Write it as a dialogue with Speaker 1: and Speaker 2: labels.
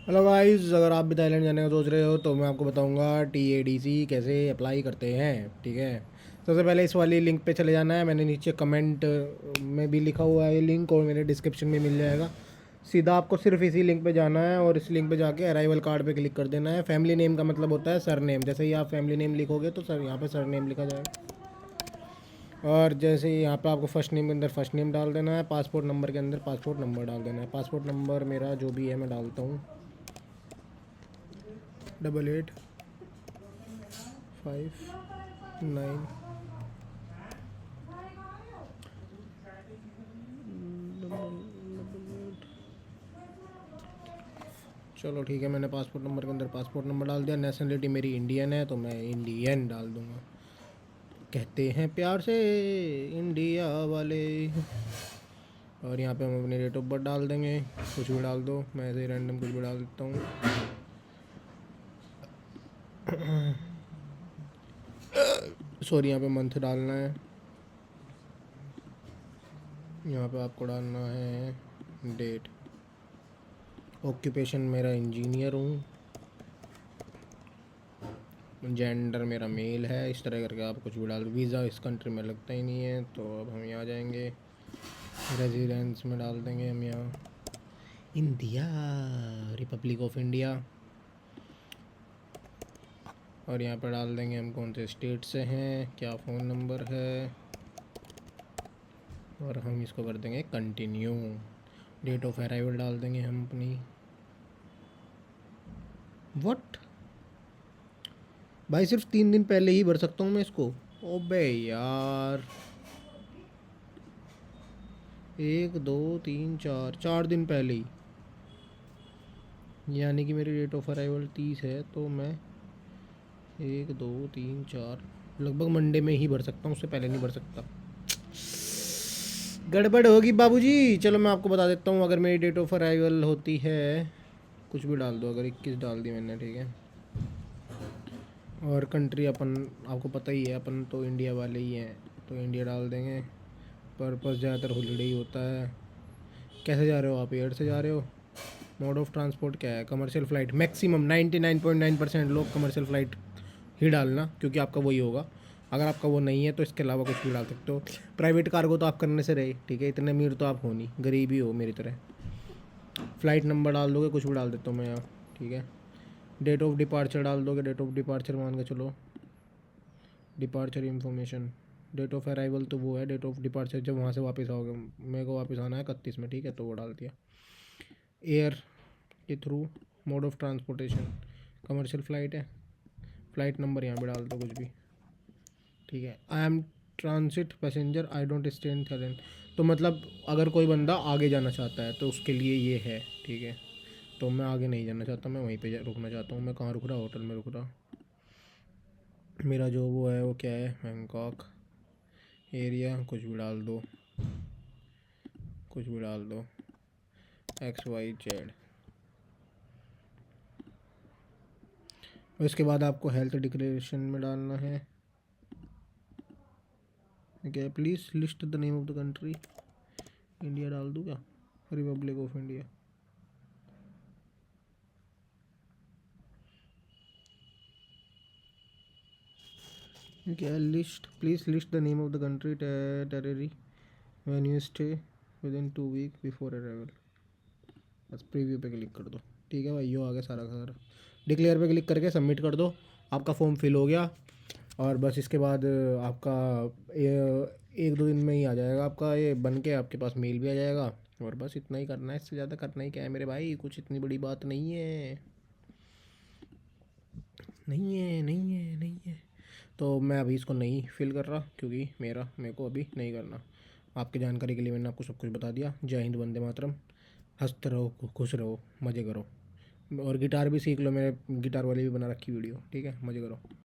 Speaker 1: Hello guys, अगर आप भी थाईलैंड जाने का सोच रहे हो तो मैं आपको बताऊंगा TADC कैसे अप्लाई करते हैं। ठीक है, सबसे पहले इस वाली लिंक पे चले जाना है। मैंने नीचे कमेंट में भी लिखा हुआ है ये लिंक, और मेरे डिस्क्रिप्शन में मिल जाएगा। सीधा आपको सिर्फ इसी लिंक पे जाना है और इस लिंक पे जाके अराइवल कार्ड पे क्लिक कर देना है। फैमिली नेम का मतलब होता है सर नेम। जैसे ही आप फैमिली नेम लिखोगे तो सर यहाँ पे सर नेम लिखा जाएगा, और जैसे ही यहाँ पे आपको फर्स्ट नेम के अंदर फर्स्ट नेम डाल देना है, पासपोर्ट नंबर के अंदर पासपोर्ट नंबर डाल देना है। पासपोर्ट नंबर मेरा जो भी है मैं डालता हूँ, 8859। चलो ठीक है, मैंने पासपोर्ट नंबर के अंदर पासपोर्ट नंबर डाल दिया। नेशनलिटी मेरी इंडियन है तो मैं इंडियन डाल दूंगा। कहते हैं प्यार से इंडिया वाले। और यहाँ पे हम अपनी डेट ऑफ बर्थ डाल देंगे, कुछ भी डाल दो, मैं ऐसे रैंडम कुछ भी डाल देता हूँ। सॉरी, यहाँ पे मंथ डालना है। यहाँ पे आपको डालना है डेट। ऑक्यूपेशन मेरा इंजीनियर हूँ। जेंडर मेरा मेल है। इस तरह करके आप कुछ भी डाल। वीज़ा इस कंट्री में लगता ही नहीं है तो अब हम यहाँ जाएंगे, रेजिडेंस में डाल देंगे हम यहाँ इंडिया, रिपब्लिक ऑफ इंडिया। और यहाँ पर डाल देंगे हम कौन से स्टेट से हैं, क्या फ़ोन नंबर है, और हम इसको कर देंगे कंटिन्यू। डेट ऑफ अराइवल डाल देंगे हम अपनी। व्हाट भाई, सिर्फ 3 दिन पहले ही भर सकता हूँ मैं इसको? ओबे यार, 1 2 3 4 4 दिन पहले ही। यानी कि मेरी डेट ऑफ अराइवल 30 है तो मैं 1 2 3 4 लगभग मंडे में ही भर सकता हूँ, उससे पहले नहीं भर सकता। गड़बड़ होगी बाबूजी। चलो मैं आपको बता देता हूँ, अगर मेरी डेट ऑफ अराइवल होती है, कुछ भी डाल दो, अगर 21 डाल दी मैंने, ठीक है। और कंट्री अपन आपको पता ही है, अपन तो इंडिया वाले ही हैं तो इंडिया डाल देंगे। पर्पस ज़्यादातर हॉलीडे ही होता है। कैसे जा रहे हो आप? एयर से जा रहे हो? मोड ऑफ ट्रांसपोर्ट क्या है? Commercial flight. मैक्सिमम 99.9% लोग कमर्शियल फ़्लाइट ही डालना, क्योंकि आपका वही होगा। अगर आपका वो नहीं है तो इसके अलावा कुछ भी डाल सकते हो। प्राइवेट कार्गो तो आप करने से रहे, ठीक है, इतने अमीर तो आप हो नहीं, गरीब ही हो मेरी तरह। फ़्लाइट नंबर डाल दोगे, कुछ भी डाल देता हूँ मैं यहाँ, ठीक है। डेट ऑफ डिपार्चर डाल दोगे, डेट ऑफ डिपार्चर मान के चलो, departure information. Date of arrival तो वो है, डेट ऑफ डिपार्चर जब वहाँ से वापस आओगे। मेरे को वापस आना है 31 में, ठीक है, तो वो डाल दिया। एयर के through, mode of transportation commercial flight है। फ़्लाइट नंबर यहाँ पे डाल दो कुछ भी, ठीक है। I am transit passenger, I don't stay in Thailand. तो मतलब अगर कोई बंदा आगे जाना चाहता है तो उसके लिए ये है, ठीक है। तो मैं आगे नहीं जाना चाहता, मैं वहीं पे रुकना चाहता हूँ। मैं कहाँ रुक रहा? होटल में रुक रहा। मेरा जो वो है वो क्या है? बैंकॉक। एरिया कुछ भी डाल दो, कुछ भी डाल दो, XYZ। और इसके बाद आपको हेल्थ डिक्लेरेशन में डालना है, क्या? Please list the name of the country. India डाल दूँ क्या? Republic of India. क्या? List, please list the name of the country, territory, when you stay within 2 week before arrival. बस प्रीव्यू पे क्लिक कर दो, ठीक है भाई, यो आ गया सारा का सारा। डिक्लेयर पे क्लिक करके सबमिट कर दो, आपका फॉर्म फिल हो गया। और बस इसके बाद आपका 1 2 दिन में ही आ जाएगा, आपका ये बन के आपके पास मेल भी आ जाएगा। और बस इतना ही करना है, इससे ज़्यादा करना ही क्या है मेरे भाई, कुछ इतनी बड़ी बात नहीं है, नहीं है, नहीं है, नहीं है। तो मैं अभी इसको नहीं फिल कर रहा, क्योंकि मेरे को अभी नहीं करना। आपकी जानकारी के लिए मैंने आपको सब कुछ बता दिया। जय हिंद, वंदे मातरम। हंसते रहो, खुश रहो, मज़े करो। और गिटार भी सीख लो, मैंने गिटार वाली भी बना रखी वीडियो, ठीक है, मज़े करो।